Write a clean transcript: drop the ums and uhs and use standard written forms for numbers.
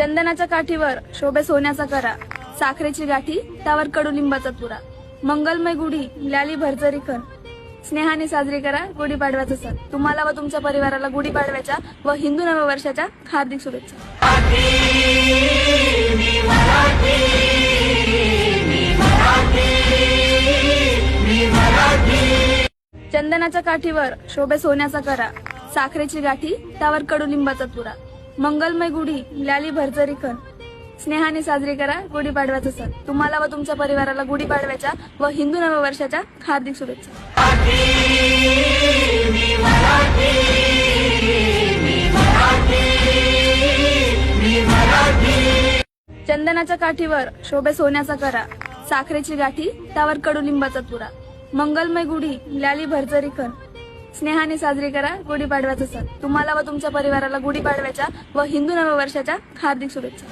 चंदनाच्या काठीवर शोभे सोन्याचा करा, साखरेची गाठी त्यावर कडुलिंबाचा तुरा. मंगलमय गुढी ल्याली भरजरी खण, स्नेहाने साजरी करा गुढीपाडव्याचा सण. तुम्हाला व तुमच्या परिवाराला गुढीपाडव्याच्या व हिंदू नववर्षाच्या हार्दिक शुभेच्छा. चंदनाच्या काठीवर शोभे सोन्याचा करा, साखरेची गाठी त्यावर कडुलिंबाचा तुरा. मंगलमय गुढी ल्याली भरजरी खण, स्नेहाने साजरी करा गुढीपाडव्याचा सण. तुम्हाला व तुमच्या परिवाराला गुढीपाडव्याच्या व हिंदू नववर्षाच्या हार्दिक शुभेच्छा. चंदनाच्या काठीवर शोभे सोन्याचा करा, साखरेची गाठी त्यावर कडुलिंबाचा तुरा. मंगलमय गुढी ल्याली भरजरी खण, स्नेहाने साजरी करा गुढीपाडव्याचा सण. तुम्हाला व तुमच्या परिवाराला गुढीपाडव्याच्या व हिंदू नववर्षाच्या हार्दिक शुभेच्छा.